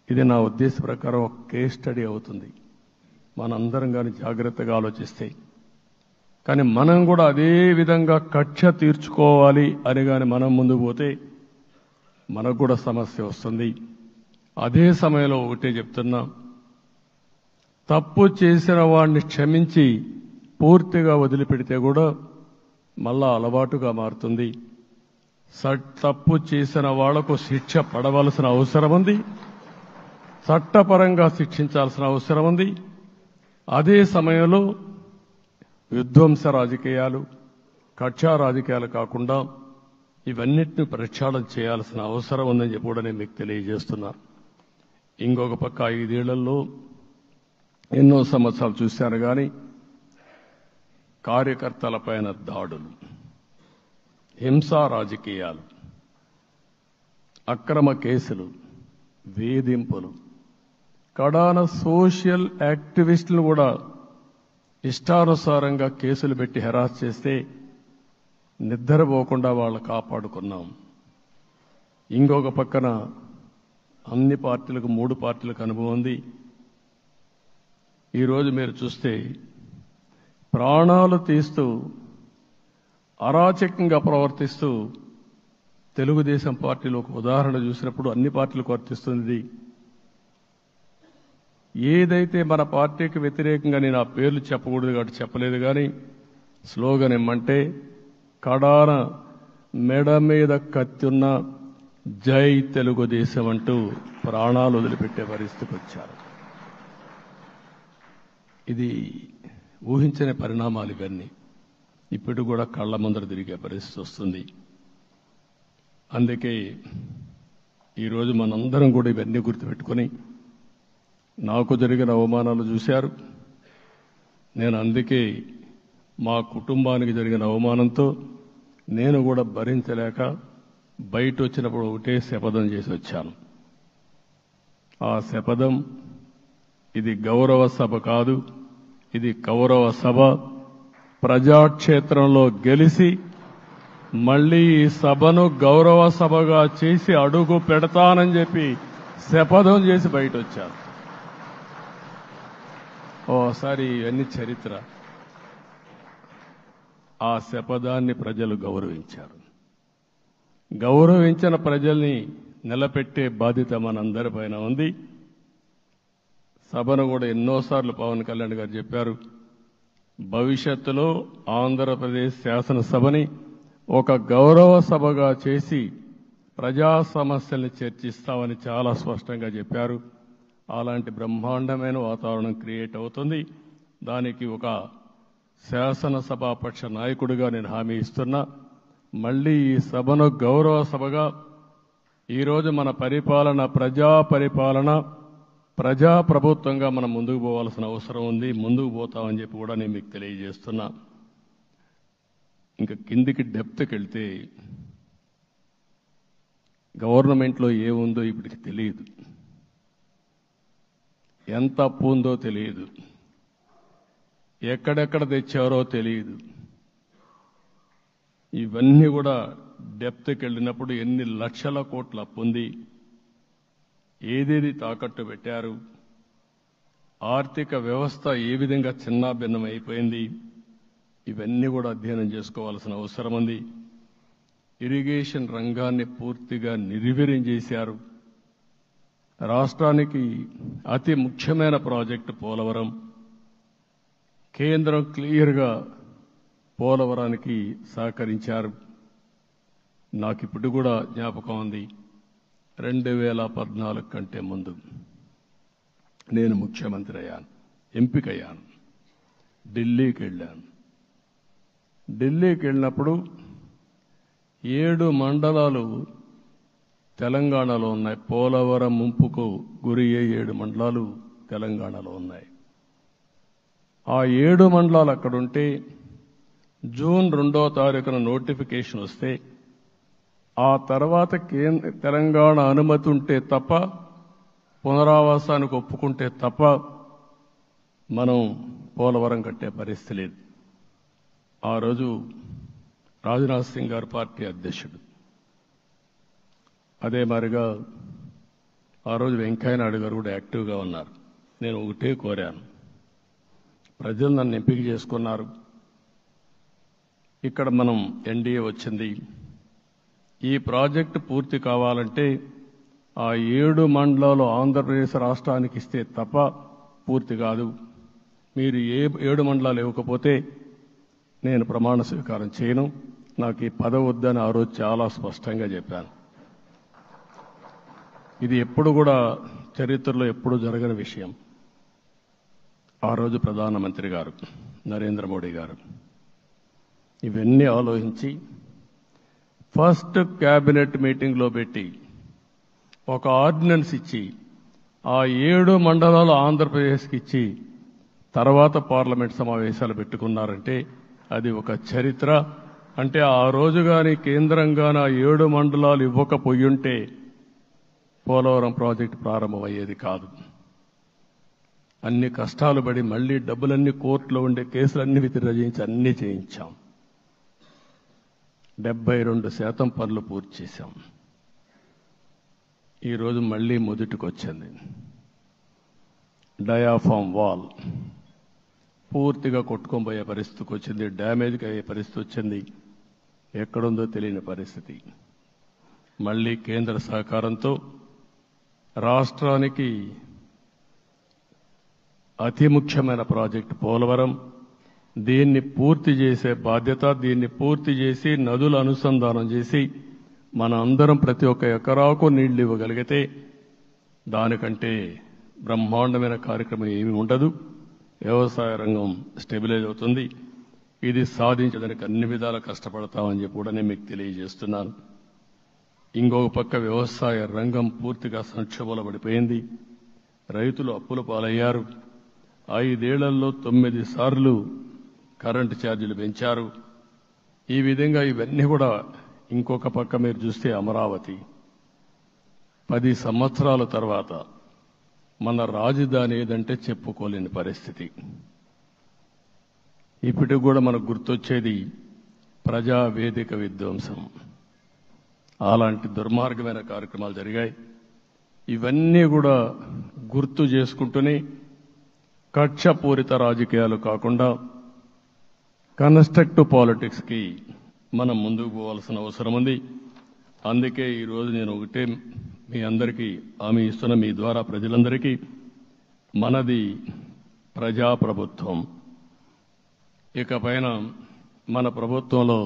ఇది నా ఉద్దేశ ప్రకారం ఒక కేస్ స్టడీ అవుతుంది, మనందరం కానీ జాగ్రత్తగా ఆలోచిస్తే. కానీ మనం కూడా అదే విధంగా కక్ష తీర్చుకోవాలి అని కానీ మనం ముందుకు పోతే మనకు కూడా సమస్య వస్తుంది. అదే సమయంలో ఒకటే చెప్తున్నా, తప్పు చేసిన వాడిని క్షమించి పూర్తిగా వదిలిపెడితే కూడా మళ్ళా అలవాటుగా మారుతుంది. తప్పు చేసిన వాళ్లకు శిక్ష పడవలసిన అవసరం ఉంది, చట్టపరంగా శిక్షించాల్సిన అవసరం ఉంది. అదే సమయంలో విధ్వంస రాజకీయాలు, కక్షా రాజకీయాలు కాకుండా ఇవన్నిటిని ప్రక్షాళన చేయాల్సిన అవసరం ఉందని చెప్పి కూడా నేను మీకు తెలియజేస్తున్నా. ఇంకొక పక్క 5 ఏళ్లలో ఎన్నో సంవత్సరాలు చూశాను కానీ కార్యకర్తలపైన దాడులు, హింసా రాజకీయాలు, అక్రమ కేసులు, వేధింపులు, కడాన సోషల్ యాక్టివిస్టులు కూడా ఇష్టానుసారంగా కేసులు పెట్టి హెరాస్ చేస్తే నిద్రపోకుండా వాళ్ళు కాపాడుకున్నాం. ఇంకొక పక్కన అన్ని పార్టీలకు 3 పార్టీలకు అనుభవం ఉంది. ఈరోజు మీరు చూస్తే ప్రాణాలు తీస్తూ అరాచకంగా ప్రవర్తిస్తూ తెలుగుదేశం పార్టీలో ఒక ఉదాహరణ చూసినప్పుడు అన్ని పార్టీలకు వర్తిస్తుంది. ఏదైతే మన పార్టీకి వ్యతిరేకంగా నేను ఆ పేర్లు చెప్పకూడదు కాబట్టి చెప్పలేదు, కానీ స్లోగన్ ఏమంటే కడాన మెడ మీద కత్తున్న జై తెలుగుదేశం అంటూ ప్రాణాలు వదిలిపెట్టే పరిస్థితికి వచ్చారు. ఇది ఊహించని పరిణామాలు ఇవన్నీ. ఇప్పుడు కూడా కళ్ళ ముందర తిరిగే పరిస్థితి వస్తుంది. అందుకే ఈరోజు మనందరం కూడా ఇవన్నీ గుర్తుపెట్టుకొని, నాకు జరిగిన అవమానాలు చూశారు. నేను అందుకే మా కుటుంబానికి జరిగిన అవమానంతో నేను కూడా భరించలేక బయట వచ్చినప్పుడు ఒకటే శపథం చేసి వచ్చాను. ఆ శపథం, ఇది గౌరవ సభ కాదు, ఇది కౌరవ సభ. ప్రజాక్షేత్రంలో గెలిచి మళ్లీ ఈ సభను గౌరవ సభగా చేసి అడుగు పెడతానని చెప్పి శపథం చేసి బయట వచ్చాను. ఓసారి ఇవన్నీ చరిత్ర. ఆ శపథాన్ని ప్రజలు గౌరవించారు. గౌరవించిన ప్రజల్ని నిలబెట్టే బాధ్యత మనందరిపైన ఉంది. సభను కూడా ఎన్నోసార్లు పవన్ కళ్యాణ్ గారు చెప్పారు, భవిష్యత్తులో ఆంధ్రప్రదేశ్ శాసనసభని ఒక గౌరవ సభగా చేసి ప్రజా సమస్యల్ని చర్చిస్తామని చాలా స్పష్టంగా చెప్పారు. అలాంటి బ్రహ్మాండమైన వాతావరణం క్రియేట్ అవుతుంది. దానికి ఒక శాసనసభాపక్ష నాయకుడిగా నేను హామీ ఇస్తున్నా. మళ్లీ ఈ సభను గౌరవ సభగా, ఈరోజు మన పరిపాలన ప్రజా పరిపాలన, ప్రజా ప్రభుత్వంగా మనం ముందుకు పోవాల్సిన అవసరం ఉంది. ముందుకు పోతామని చెప్పి కూడా నేను మీకు తెలియజేస్తున్నా. ఇంకా కిందికి డెప్త్కి వెళ్తే గవర్నమెంట్లో ఏముందో ఇప్పటికి తెలియదు, ఎంత అప్పు ఉందో తెలియదు, ఎక్కడెక్కడ తెచ్చారో తెలియదు. ఇవన్నీ కూడా డెప్త్కి వెళ్ళినప్పుడు ఎన్ని లక్షల కోట్ల అప్పు ఉంది, ఏదేది తాకట్టు పెట్టారు, ఆర్థిక వ్యవస్థ ఏ విధంగా చిన్నాభిన్నం అయిపోయింది, ఇవన్నీ కూడా అధ్యయనం చేసుకోవాల్సిన అవసరం ఉంది. ఇరిగేషన్ రంగాన్ని పూర్తిగా నిర్వీర్యం చేశారు. రాష్ట్రానికి అతి ముఖ్యమైన ప్రాజెక్టు పోలవరం. కేంద్రం క్లియర్గా పోలవరానికి సహకరించారు. నాకు ఇప్పుడు కూడా జ్ఞాపకం ఉంది, 2014 కంటే ముందు నేను ముఖ్యమంత్రి అయ్యాను, ఎంపికయ్యాను, ఢిల్లీకి వెళ్ళాను, ఢిల్లీకి వెళ్ళినప్పుడు 7 మండలాలు తెలంగాణలో ఉన్నాయి. పోలవరం ముంపుకు గురి అయ్యే 7 మండలాలు తెలంగాణలో ఉన్నాయి. ఆ 7 మండలాలు అక్కడుంటే జూన్ 2వ తారీఖున నోటిఫికేషన్ వస్తే ఆ తర్వాత తెలంగాణ అనుమతి ఉంటే తప్ప, పునరావాసానికి ఒప్పుకుంటే తప్ప మనం పోలవరం కట్టే పరిస్థితి లేదు. ఆ రోజు రాజ్నాథ్ సింగ్ గారు పార్టీ అధ్యక్షుడు. అదే మాదిరిగా ఆ రోజు వెంకయ్యనాయుడు గారు కూడా యాక్టివ్గా ఉన్నారు. నేను ఒకటే కోరాను, ప్రజలు నన్ను ఎంపిక చేసుకున్నారు, ఇక్కడ మనం ఎన్డీఏ వచ్చింది, ఈ ప్రాజెక్టు పూర్తి కావాలంటే ఆ 7 మండలాలు ఆంధ్రప్రదేశ్ రాష్ట్రానికి ఇస్తే తప్ప పూర్తి కాదు. మీరు 7 మండలాలు ఇవ్వకపోతే నేను ప్రమాణ స్వీకారం చేయను, నాకు ఈ పదవి వద్దని ఆ రోజు చాలా స్పష్టంగా చెప్పాను. ఇది ఎప్పుడు కూడా చరిత్రలో ఎప్పుడు జరగని విషయం. ఆ రోజు ప్రధానమంత్రి గారు నరేంద్ర మోడీ గారు ఇవన్నీ ఆలోచించి ఫస్ట్ క్యాబినెట్ మీటింగ్లో పెట్టి ఒక ఆర్డినెన్స్ ఇచ్చి ఆ 7 మండలాలు ఆంధ్రప్రదేశ్కి ఇచ్చి తర్వాత పార్లమెంట్ సమావేశాలు పెట్టుకున్నారంటే అది ఒక చరిత్ర. అంటే ఆ రోజు కానీ కేంద్రంగాన 7 మండలాలు ఇవ్వకపోయుంటే పోలవరం ప్రాజెక్టు ప్రారంభమయ్యేది కాదు. అన్ని కష్టాలు పడి మళ్లీ డబ్బులన్నీ కోర్టులో ఉండే కేసులన్నీ విత్డ్రా చేయించి అన్నీ చేయించాం. 72% పనులు పూర్తి చేశాం. ఈరోజు మళ్లీ మొదటికొచ్చింది. డయాఫామ్ వాల్ పూర్తిగా కొట్టుకోబోయే పరిస్థితికి వచ్చింది, డ్యామేజ్కి అయ్యే పరిస్థితి వచ్చింది, ఎక్కడుందో తెలియని పరిస్థితి. మళ్లీ కేంద్ర సహకారంతో రాష్ట్రానికి అతి ముఖ్యమైన ప్రాజెక్టు పోలవరం, దీన్ని పూర్తి చేసే బాధ్యత, దీన్ని పూర్తి చేసి నదుల అనుసంధానం చేసి మన అందరం ప్రతి ఒక్క ఎకరాకు నీళ్లు ఇవ్వగలిగితే దానికంటే బ్రహ్మాండమైన కార్యక్రమం ఏమీ ఉండదు. వ్యవసాయ రంగం స్టెబిలైజ్ అవుతుంది. ఇది సాధించడానికి అన్ని విధాలా కష్టపడతామని చెప్పి కూడా నేను మీకు తెలియజేస్తున్నాను. ఇంకొక పక్క వ్యవసాయ రంగం పూర్తిగా సంక్షోభంలో పడిపోయింది. రైతులు అప్పుల పాలయ్యారు. 5 ఏళ్లలో 9 సార్లు కరెంటు ఛార్జీలు పెంచారు. ఈ విధంగా ఇవన్నీ కూడా ఇంకొక పక్క మీరు చూస్తే అమరావతి 10 సంవత్సరాల తర్వాత మన రాజధాని ఏదంటే చెప్పుకోలేని పరిస్థితి. ఇప్పటికి కూడా మనకు గుర్తొచ్చేది ప్రజావేదిక విధ్వంసం. అలాంటి దుర్మార్గమైన కార్యక్రమాలు జరిగాయి. ఇవన్నీ కూడా గుర్తు చేసుకుంటూనే కక్షపూరిత రాజకీయాలు కాకుండా కన్స్ట్రక్టివ్ పాలిటిక్స్కి మనం ముందుకు పోవాల్సిన అవసరం ఉంది. అందుకే ఈరోజు నేను ఒకటే మీ అందరికీ హామీ ఇస్తున్న, మీ ద్వారా ప్రజలందరికీ, మనది ప్రజాప్రభుత్వం. ఇకపైన మన ప్రభుత్వంలో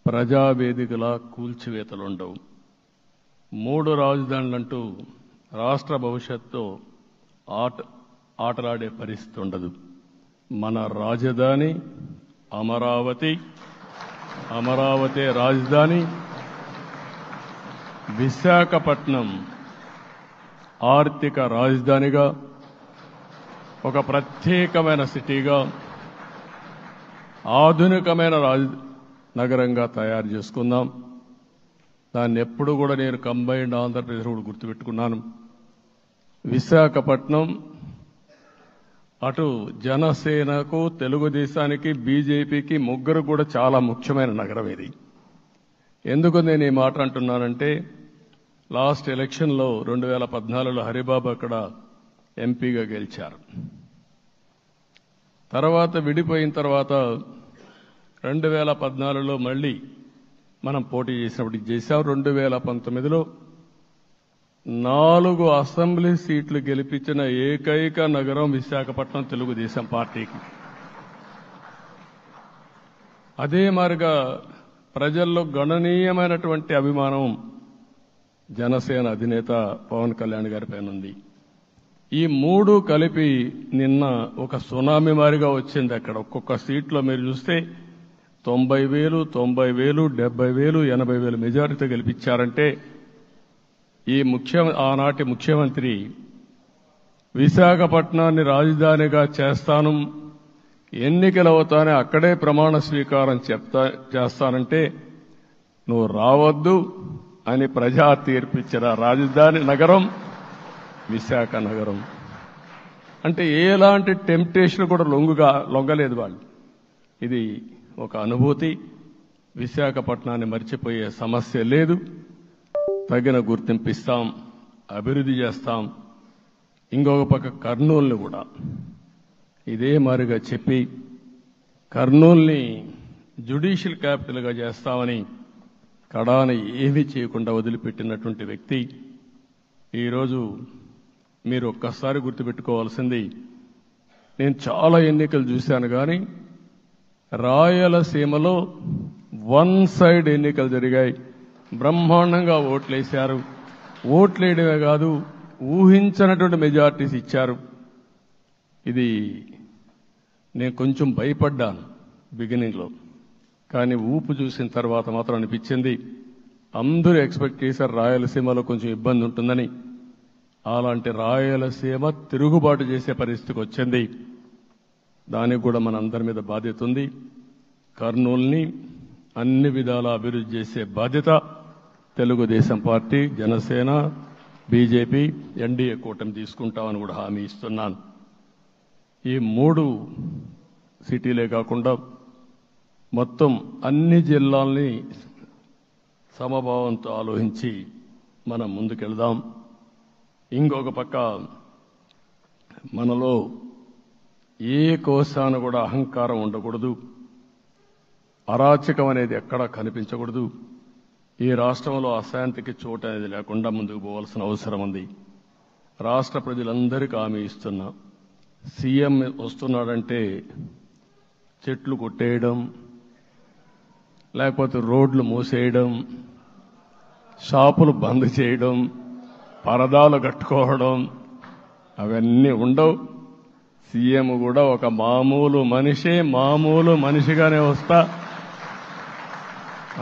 ప్రజావేదికల కూల్చివేతలుండవు. 3 రాజధానులంటూ రాష్ట్ర భవిష్యత్తు ఆటలాడే పరిస్థితి ఉండదు. మన రాజధాని అమరావతి, అమరావతి రాజధాని. విశాఖపట్నం ఆర్థిక రాజధానిగా, ఒక ప్రత్యేకమైన సిటీగా, ఆధునికమైన నగరంగా తయారు చేసుకుందాం. దాన్ని ఎప్పుడు కూడా నేను కంబైన్డ్ ఆంధ్రప్రదేశ్ కూడా గుర్తుపెట్టుకున్నాను. విశాఖపట్నం అటు జనసేనకు, తెలుగుదేశానికి, బీజేపీకి ముగ్గురు కూడా చాలా ముఖ్యమైన నగరం ఇది. ఎందుకు నేను ఈ మాట అంటున్నానంటే, లాస్ట్ ఎలక్షన్లో 2014లో హరిబాబు అక్కడ ఎంపీగా గెలిచారు. తర్వాత విడిపోయిన తర్వాత 2014లో మళ్ళీ మనం పోటీ చేసినప్పుడు చేశాం. 2019లో 4 అసెంబ్లీ సీట్లు గెలిపించిన ఏకైక నగరం విశాఖపట్నం తెలుగుదేశం పార్టీకి. అదే మాదిరిగా ప్రజల్లో గణనీయమైనటువంటి అభిమానం జనసేన అధినేత పవన్ కళ్యాణ్ గారి పైన ఉంది. ఈ 3 కలిపి నిన్న ఒక సునామీ మారిగా వచ్చింది. అక్కడ ఒక్కొక్క సీట్లో మీరు చూస్తే 90,000, 90,000, 70,000, 80,000 మెజారిటీతో గెలిపించారంటే ఆనాటి ముఖ్యమంత్రి విశాఖపట్నాన్ని రాజధానిగా చేస్తాను, ఎన్నికలు అవుతానే అక్కడే ప్రమాణ స్వీకారం చేస్తానంటే నువ్వు రావద్దు అని ప్రజా తీర్పిచ్చిన రాజధాని నగరం విశాఖ నగరం. అంటే ఎలాంటి టెంప్టేషన్ కూడా లొంగలేదు వాళ్ళు. ఇది ఒక అనుభూతి. విశాఖపట్నాన్ని మర్చిపోయే సమస్య లేదు. తగిన గుర్తింపు ఇస్తాం, అభివృద్ధి చేస్తాం. ఇంకొక పక్క కర్నూలుని కూడా ఇదే మాదిరిగా చెప్పి కర్నూలుని జ్యుడిషియల్ క్యాపిటల్గా చేస్తామని కడాన ఏమీ చేయకుండా వదిలిపెట్టినటువంటి వ్యక్తి. ఈరోజు మీరు ఒక్కసారి గుర్తుపెట్టుకోవాల్సింది, నేను చాలా ఎన్నికలు చూశాను కానీ రాయలసీమలో వన్ సైడ్ ఎన్నికలు జరిగాయి. బ్రహ్మాండంగా ఓట్లేశారు. ఓట్లేయడమే కాదు, ఊహించినటువంటి మెజార్టీస్ ఇచ్చారు. ఇది నేను కొంచెం భయపడ్డాను బిగినింగ్లో, కానీ ఊపు చూసిన తర్వాత మాత్రం అనిపించింది అందరూ ఎక్స్పెక్ట్ చేశారు రాయలసీమలో కొంచెం ఇబ్బంది ఉంటుందని. అలాంటి రాయలసీమ తిరుగుబాటు చేసే పరిస్థితికి వచ్చింది. దానికి కూడా మన అందరి మీద బాధ్యత ఉంది. కర్నూలుని అన్ని విధాలా అభివృద్ధి చేసే బాధ్యత Telugu Desam party, Janasena, BJP, NDA కూటమి తీసుకుంటామని కూడా హామీ ఇస్తున్నాను. ఈ 3 సిటీలే కాకుండా మొత్తం అన్ని జిల్లాల్ని సమభావంతో ఆలోచించి మనం ముందుకెళ్దాం. ఇంకొక పక్క మనలో ఏ కోశాన కూడా అహంకారం ఉండకూడదు, అరాచకం అనేది ఎక్కడా కనిపించకూడదు. ఈ రాష్ట్రంలో అశాంతికి చోటు అనేది లేకుండా ముందుకు పోవాల్సిన అవసరం ఉంది. రాష్ట్ర ప్రజలందరికీ హామీ ఇస్తున్నా, సీఎం వస్తున్నాడంటే చెట్లు కొట్టేయడం, లేకపోతే రోడ్లు మూసేయడం, షాపులు బంద్ చేయడం, పరదాలు కట్టుకోవడం అవన్నీ ఉండవు. సీఎం కూడా ఒక మామూలు మనిషిగానే వస్తా,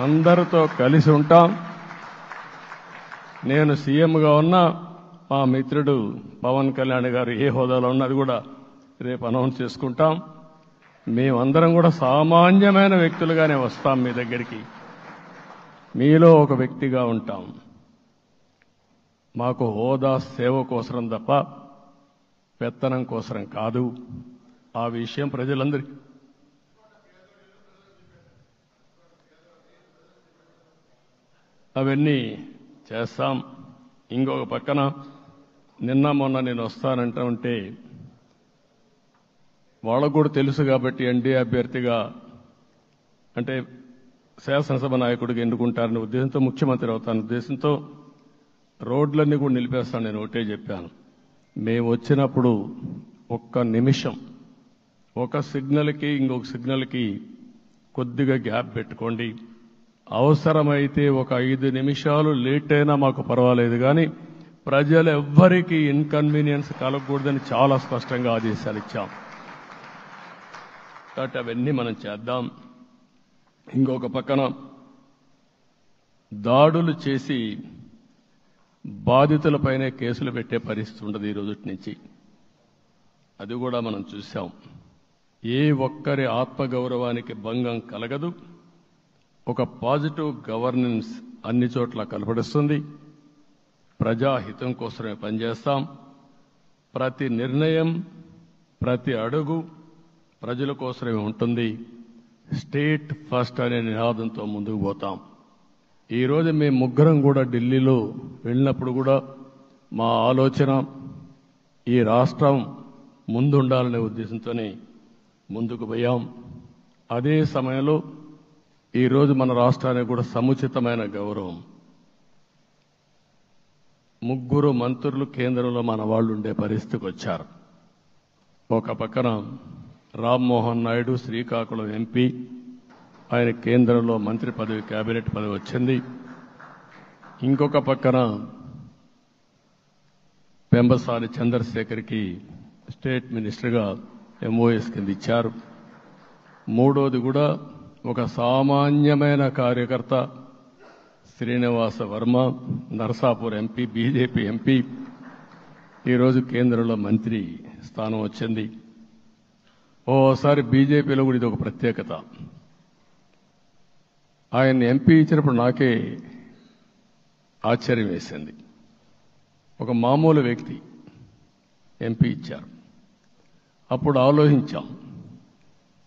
అందరితో కలిసి ఉంటాం. నేను సీఎంగా ఉన్నా, మా మిత్రుడు పవన్ కళ్యాణ్ గారు ఏ హోదాలో ఉన్నది కూడా రేపు అనౌన్స్ చేసుకుంటాం. మేమందరం కూడా సామాన్యమైన వ్యక్తులుగానే వస్తాం మీ దగ్గరికి, మీలో ఒక వ్యక్తిగా ఉంటాం. మాకు హోదా సేవ కోసరం తప్ప పెత్తనం కోసరం కాదు. ఆ విషయం ప్రజలందరికీ అవన్నీ చేస్తాం. ఇంకొక పక్కన నిన్న మొన్న నేను వస్తానంటా ఉంటే వాళ్ళకు కూడా తెలుసు కాబట్టి ఎన్డీఏ అభ్యర్థిగా అంటే శాసనసభ నాయకుడిగా ఎన్నుకుంటారనే ఉద్దేశంతో, ముఖ్యమంత్రి అవుతాను ఉద్దేశంతో రోడ్లన్నీ కూడా నిలిపేస్తాను. నేను ఒకటే చెప్పాను, మేము వచ్చినప్పుడు ఒక్క నిమిషం ఒక సిగ్నల్కి ఇంకొక సిగ్నల్కి కొద్దిగా గ్యాప్ పెట్టుకోండి. అవసరమైతే ఒక 5 నిమిషాలు లేట్ అయినా మాకు పర్వాలేదు, కానీ ప్రజలు ఎవ్వరికీ ఇన్కన్వీనియన్స్ కలగకూడదని చాలా స్పష్టంగా ఆదేశాలు ఇచ్చాం. కాబట్టి అవన్నీ మనం చేద్దాం. ఇంకొక పక్కన దాడులు చేసి బాధితులపైనే కేసులు పెట్టే పరిస్థితి ఉండదు ఈ రోజు నుంచి. అది కూడా మనం చూశాం. ఏ ఒక్కరి ఆత్మగౌరవానికి భంగం కలగదు. ఒక పాజిటివ్ గవర్నెన్స్ అన్ని చోట్ల కనబడుస్తుంది. ప్రజాహితం కోసమే పనిచేస్తాం. ప్రతి నిర్ణయం, ప్రతి అడుగు ప్రజల కోసమే ఉంటుంది. స్టేట్ ఫస్ట్ అనే నినాదంతో ముందుకు పోతాం. ఈరోజు మేము ముగ్గురం కూడా ఢిల్లీలో వెళ్ళినప్పుడు కూడా మా ఆలోచన ఈ రాష్ట్రం ముందుండాలనే ఉద్దేశంతోనే ముందుకు పోయాం. అదే సమయంలో ఈరోజు మన రాష్ట్రానికి కూడా సముచితమైన గౌరవం. 3 మంత్రులు కేంద్రంలో మన వాళ్ళు ఉండే పరిస్థితికి వచ్చారు. ఒక పక్కన రామ్మోహన్ నాయుడు శ్రీకాకుళం ఎంపీ, ఆయన కేంద్రంలో మంత్రి పదవి, కేబినెట్ పదవి వచ్చింది. ఇంకొక పక్కన పెంబసాని చంద్రశేఖర్కి స్టేట్ మినిస్టర్గా ఎంఓఎస్ కింద ఇచ్చారు. మూడోది కూడా ఒక సామాన్యమైన కార్యకర్త Srinivasa Varma, Narasapur MP, BJP MP, ఈరోజు కేంద్రంలో మంత్రి స్థానం వచ్చింది. ఓసారి బీజేపీలో కూడా ఇది ఒక ప్రత్యేకత. ఆయన ఎంపీ ఇచ్చినప్పుడు నాకే ఆశ్చర్యం వేసింది. ఒక మామూలు వ్యక్తి ఎంపీ ఇచ్చారు. అప్పుడు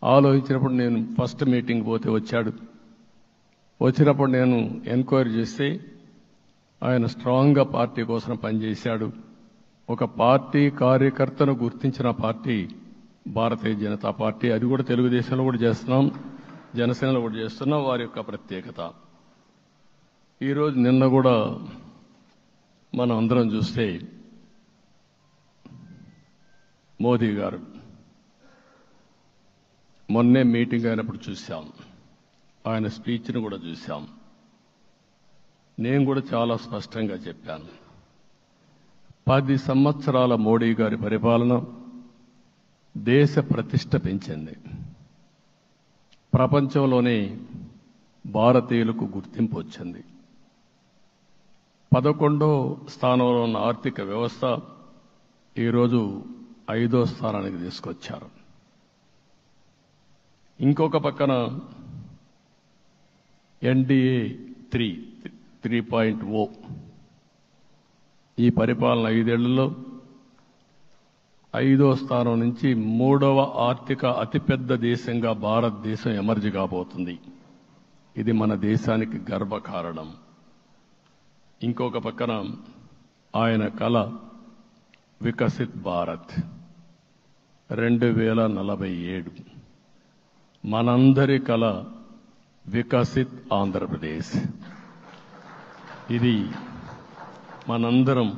ఆలోచించినప్పుడు నేను ఫస్ట్ మీటింగ్ పోతే వచ్చాడు. వచ్చినప్పుడు నేను ఎంక్వైరీ చేస్తే ఆయన స్ట్రాంగ్గా పార్టీ కోసం పనిచేశాడు. ఒక పార్టీ కార్యకర్తను గుర్తించిన పార్టీ భారతీయ జనతా పార్టీ. అది కూడా తెలుగుదేశంలో కూడా చేస్తున్నాం, జనసేనలో కూడా చేస్తున్నాం. వారి యొక్క ప్రత్యేకత. ఈరోజు నిన్న కూడా మనం అందరం చూస్తే మోదీ గారు మొన్నే మీటింగ్ అయినప్పుడు చూశాం, ఆయన స్పీచ్ను కూడా చూశాం. నేను కూడా చాలా స్పష్టంగా చెప్పాను, 10 సంవత్సరాల మోడీ గారి పరిపాలన దేశ ప్రతిష్ట పెంచింది. ప్రపంచంలోనే భారతీయులకు గుర్తింపు వచ్చింది. 11వ స్థానంలో ఉన్న ఆర్థిక వ్యవస్థ ఈరోజు 5వ స్థానానికి తీసుకొచ్చారు. ఇంకొక పక్కన ఎన్డీఏ 3.0 ఈ పరిపాలన 5 ఏళ్లలో 5వ స్థానం నుంచి 3వ ఆర్థిక అతిపెద్ద దేశంగా భారతదేశం ఎమర్జీ కాబోతుంది. ఇది మన దేశానికి గర్వకారణం. ఇంకొక పక్కన ఆయన కల వికసిత్ భారత్ 2047, మనందరి కల వికసిత్ ఆంధ్రప్రదేశ్. ఇది మనందరం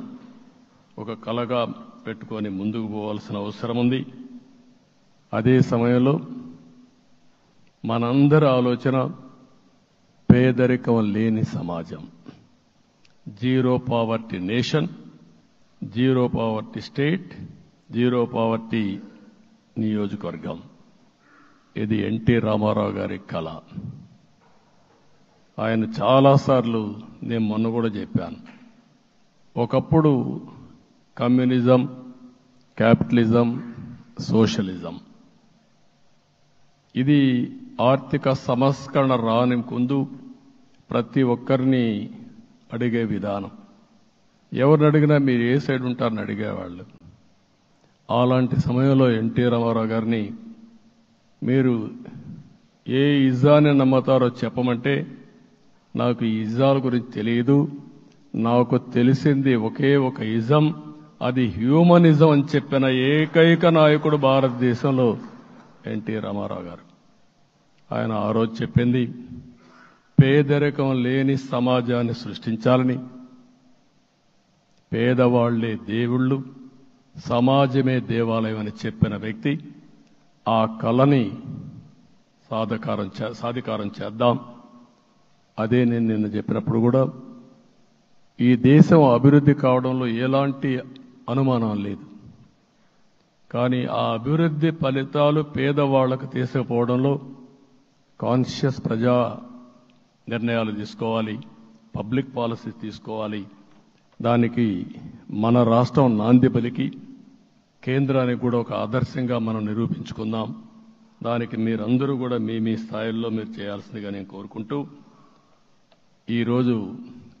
ఒక కలగా పెట్టుకొని ముందుకు పోవాల్సిన అవసరం ఉంది. అదే సమయంలో మనందరి ఆలోచన పేదరికం లేని సమాజం, zero poverty nation, zero poverty state, zero poverty నియోజకవర్గం. ఇది ఎన్టీ రామారావు గారి కళ. ఆయన చాలాసార్లు నేను మొన్న కూడా చెప్పాను, ఒకప్పుడు కమ్యూనిజం, క్యాపిటలిజం, సోషలిజం ఇది ఆర్థిక సంస్కరణ రాని ముందు ప్రతి ఒక్కరిని అడిగే విధానం. ఎవరిని అడిగినా మీరు ఏ సైడ్ ఉంటారని అడిగేవాళ్ళు. అలాంటి సమయంలో ఎన్టీ రామారావు గారిని మీరు ఏ ఇజాన్ని నమ్ముతారో చెప్పమంటే, నాకు ఈ ఇజాల గురించి తెలియదు, నాకు తెలిసింది ఒకే ఒక ఇజం, అది హ్యూమనిజం అని చెప్పిన ఏకైక నాయకుడు భారతదేశంలో ఎన్టీ రామారావు గారు. ఆయన ఆ రోజు చెప్పింది పేదరికం లేని సమాజాన్ని సృష్టించాలని, పేదవాళ్లే దేవుళ్ళు, సమాజమే దేవాలయం అని చెప్పిన వ్యక్తి. ఆ కళని సాధికారం చేద్దాం. అదే నేను నిన్న చెప్పినప్పుడు కూడా ఈ దేశం అభివృద్ధి కావడంలో ఎలాంటి అనుమానం లేదు. కానీ ఆ అభివృద్ధి ఫలితాలు పేదవాళ్లకు తీసుకుపోవడంలో కాన్షియస్ ప్రజా నిర్ణయాలు తీసుకోవాలి, పబ్లిక్ పాలసీ తీసుకోవాలి. దానికి మన రాష్ట్రం నాంది పలికి కేంద్రానికి కూడా ఒక ఆదర్శంగా మనం నిరూపించుకుందాం. దానికి మీరందరూ కూడా మీ స్థాయిల్లో మీరు చేయాల్సిందిగా నేను కోరుకుంటూ ఈరోజు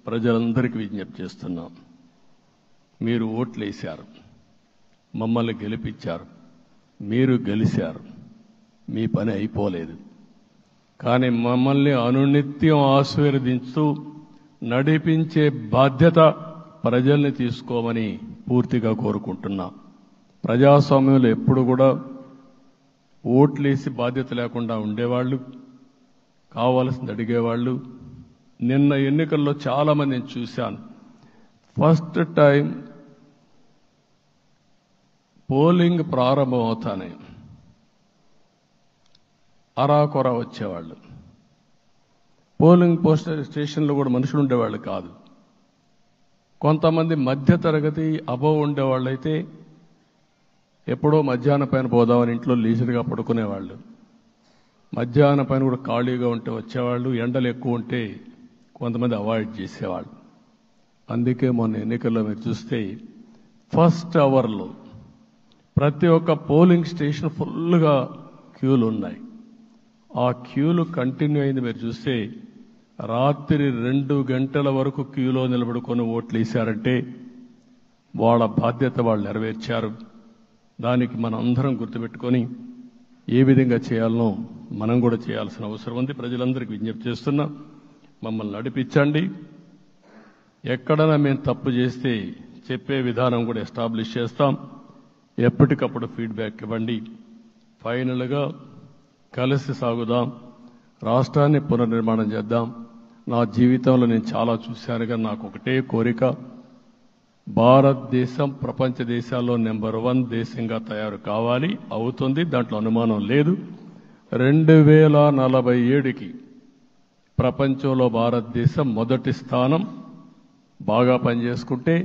ప్రజలందరికీ విజ్ఞప్తి చేస్తున్నాం. మీరు ఓట్లేశారు, మమ్మల్ని గెలిపించారు, మీరు గెలిచారు, మీ పని అయిపోలేదు. కానీ మమ్మల్ని అనునిత్యం ఆశీర్వదించుతూ నడిపించే బాధ్యత ప్రజల్ని తీసుకోమని పూర్తిగా కోరుకుంటున్నా. ప్రజాస్వామ్యంలో ఎప్పుడు కూడా ఓట్లేసి బాధ్యత లేకుండా ఉండేవాళ్ళు, కావాల్సింది అడిగేవాళ్ళు. నిన్న ఎన్నికల్లో చాలా మందిని చూశాను. ఫస్ట్ టైం పోలింగ్ ప్రారంభం అవుతానే అరాకొర వచ్చేవాళ్ళు. పోలింగ్ స్టేషన్లో కూడా మనుషులు ఉండేవాళ్ళు కాదు. కొంతమంది మధ్య తరగతి అబవ్ ఉండేవాళ్ళైతే ఎప్పుడో మధ్యాహ్నం పైన పోదామని ఇంట్లో లీజర్గా పడుకునేవాళ్ళు. మధ్యాహ్నం పైన కూడా ఖాళీగా ఉంటే వచ్చేవాళ్ళు, ఎండలు ఎక్కువ ఉంటే కొంతమంది అవాయిడ్ చేసేవాళ్ళు. అందుకే మొన్న ఎన్నికల్లో మీరు చూస్తే ఫస్ట్ అవర్లో ప్రతి ఒక్క పోలింగ్ స్టేషన్ ఫుల్గా క్యూలు ఉన్నాయి. ఆ క్యూలు కంటిన్యూ అయింది. మీరు చూస్తే రాత్రి 2 గంటల వరకు క్యూలో నిలబడుకొని ఓట్లు వేశారంటే వాళ్ళ బాధ్యత వాళ్ళు నెరవేర్చారు. దానికి మనం అందరం గుర్తుపెట్టుకొని ఏ విధంగా చేయాలనో మనం కూడా చేయాల్సిన అవసరం ఉంది. ప్రజలందరికీ విజ్ఞప్తి చేస్తున్నా, మమ్మల్ని నడిపించండి. ఎక్కడైనా మేము తప్పు చేస్తే చెప్పే విధానం కూడా ఎస్టాబ్లిష్ చేస్తాం. ఎప్పటికప్పుడు ఫీడ్బ్యాక్ ఇవ్వండి. ఫైనల్గా కలిసి సాగుదాం, రాష్ట్రాన్ని పునర్నిర్మాణం చేద్దాం. నా జీవితంలో నేను చాలా చూశానుగా, నాకు ఒకటే కోరిక, భారతదేశం ప్రపంచ దేశాల్లో నెంబర్ 1 దేశంగా తయారు కావాలి. అవుతుంది, దాంట్లో అనుమానం లేదు. 2047కి ప్రపంచంలో భారతదేశం మొదటి స్థానం. బాగా పనిచేసుకుంటే,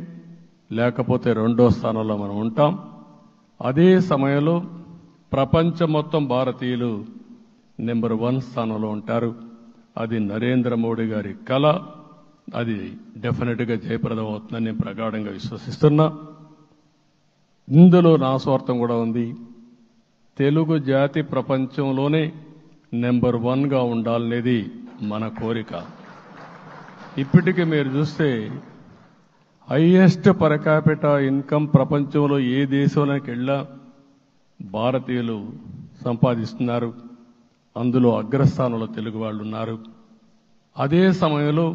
లేకపోతే 2వ స్థానంలో మనం ఉంటాం. అదే సమయంలో ప్రపంచం మొత్తం భారతీయులు నెంబర్ 1 స్థానంలో ఉంటారు. అది నరేంద్ర మోడీ గారి కళ. అది డెఫినెట్గా జయప్రదం అవుతుందని నేను ప్రగాఢంగా విశ్వసిస్తున్నా. ఇందులో నా స్వార్థం కూడా ఉంది. తెలుగు జాతి ప్రపంచంలోనే నెంబర్ 1గా ఉండాలనేది మన కోరిక. ఇప్పటికీ మీరు చూస్తే హైయెస్ట్ పర్ క్యాపిటా ఇన్కమ్ ప్రపంచంలో ఏ దేశంలోకి వెళ్ళా భారతీయులు సంపాదిస్తున్నారు. అందులో అగ్రస్థానంలో తెలుగు వాళ్ళు ఉన్నారు. అదే సమయంలో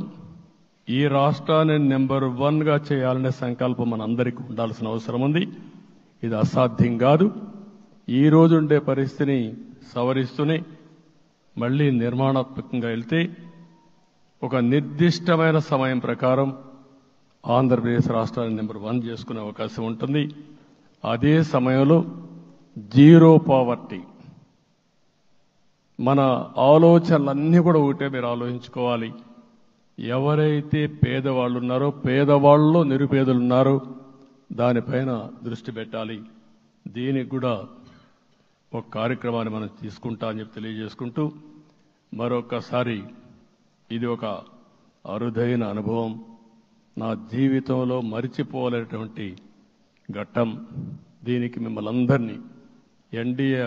ఈ రాష్ట్రాన్ని నెంబర్ 1గా చేయాలనే సంకల్పం మనందరికీ ఉండాల్సిన అవసరం ఉంది. ఇది అసాధ్యం కాదు. ఈ రోజు ఉండే పరిస్థితిని సవరిస్తూనే మళ్లీ నిర్మాణాత్మకంగా వెళ్తే ఒక నిర్దిష్టమైన సమయం ప్రకారం ఆంధ్రప్రదేశ్ రాష్ట్రాన్ని నెంబర్ 1 చేసుకునే అవకాశం ఉంటుంది. అదే సమయంలో జీరో పావర్టీ. మన ఆలోచనలన్నీ కూడా ఒకటే మీరు ఆలోచించుకోవాలి. ఎవరైతే పేదవాళ్ళు ఉన్నారో, పేదవాళ్ళలో నిరుపేదలు ఉన్నారో దానిపైన దృష్టి పెట్టాలి. దీనికి కూడా ఒక కార్యక్రమాన్ని మనం తీసుకుంటా అని చెప్పి తెలియజేసుకుంటూ, మరొకసారి ఇది ఒక అరుదైన అనుభవం. నా జీవితంలో మరిచిపోలేనటువంటి ఘట్టం. దీనికి మిమ్మల్ని అందరినీ ఎన్డీఏ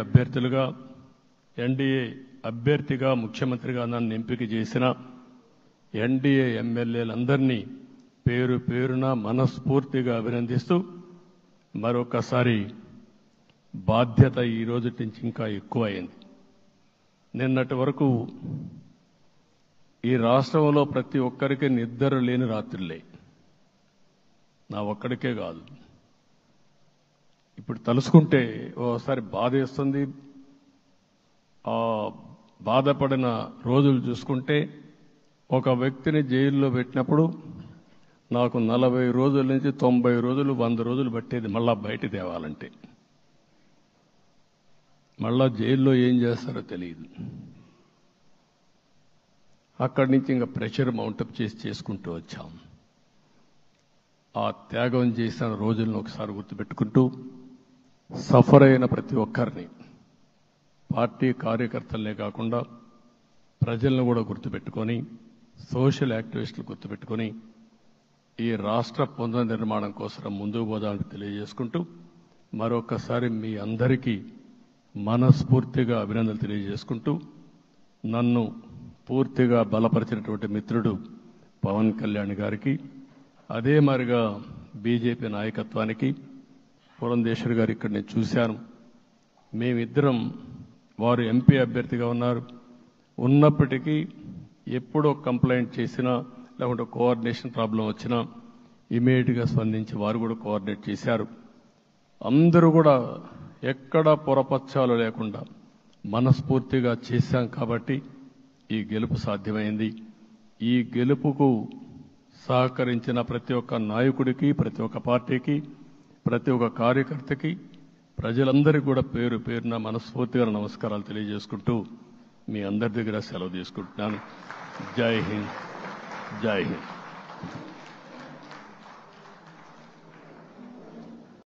అభ్యర్థిగా ముఖ్యమంత్రిగా నన్ను ఎంపిక చేసిన ఎన్డీఏ ఎమ్మెల్యేలందరినీ పేరు పేరున మనస్ఫూర్తిగా అభినందిస్తూ, మరొకసారి బాధ్యత ఈ రోజు నుంచి ఇంకా ఎక్కువైంది. నిన్నటి వరకు ఈ రాష్ట్రంలో ప్రతి ఒక్కరికి నిద్ర లేని రాత్రులే. నా ఒక్కడికే కాదు. ఇప్పుడు తలుసుకుంటే ఓసారి బాధేస్తుంది. ఆ బాధపడిన రోజులు చూసుకుంటే, ఒక వ్యక్తిని జైల్లో పెట్టినప్పుడు నాకు 40 రోజుల నుంచి 90 రోజులు 100 రోజులు పట్టేది మళ్ళా బయట తేవాలంటే. మళ్ళా జైల్లో ఏం చేస్తారో తెలియదు. అక్కడి నుంచి ఇంకా ప్రెషర్ మౌంటప్ చేసుకుంటూ వచ్చాం. ఆ త్యాగం చేసిన రోజులను ఒకసారి గుర్తుపెట్టుకుంటూ, సఫర్ అయిన ప్రతి ఒక్కరిని, పార్టీ కార్యకర్తలనే కాకుండా ప్రజలను కూడా గుర్తుపెట్టుకొని, సోషల్ యాక్టివిస్టులు గుర్తుపెట్టుకొని ఈ రాష్ట్ర పునర్నిర్మాణం కోసం ముందుకు పోదామని తెలియజేసుకుంటూ, మరొకసారి మీ అందరికీ మనస్ఫూర్తిగా అభినందనలు తెలియజేసుకుంటూ, నన్ను పూర్తిగా బలపరిచినటువంటి మిత్రుడు పవన్ కళ్యాణ్ గారికి, అదే మరిగా బీజేపీ నాయకత్వానికి, పురంధేశ్వర్ గారు ఇక్కడ నేను చూశాను. మేమిద్దరం, వారు ఎంపీ అభ్యర్థిగా ఉన్నప్పటికీ ఎప్పుడో కంప్లైంట్ చేసినా లేకుంటే కోఆర్డినేషన్ ప్రాబ్లం వచ్చినా ఇమీడియట్గా స్పందించి వారు కూడా కోఆర్డినేట్ చేశారు. అందరూ కూడా ఎక్కడా పొరపచ్చాలు లేకుండా మనస్ఫూర్తిగా చేశాం కాబట్టి ఈ గెలుపు సాధ్యమైంది. ఈ గెలుపుకు సహకరించిన ప్రతి ఒక్క నాయకుడికి, ప్రతి ఒక్క పార్టీకి, ప్రతి ఒక్క కార్యకర్తకి, ప్రజలందరికీ కూడా పేరు పేరున మనస్ఫూర్తిగా నమస్కారాలు తెలియజేసుకుంటూ మీ అందరి దగ్గర సెలవు తీసుకుంటున్నాను. జై హింద్, జై హింద్.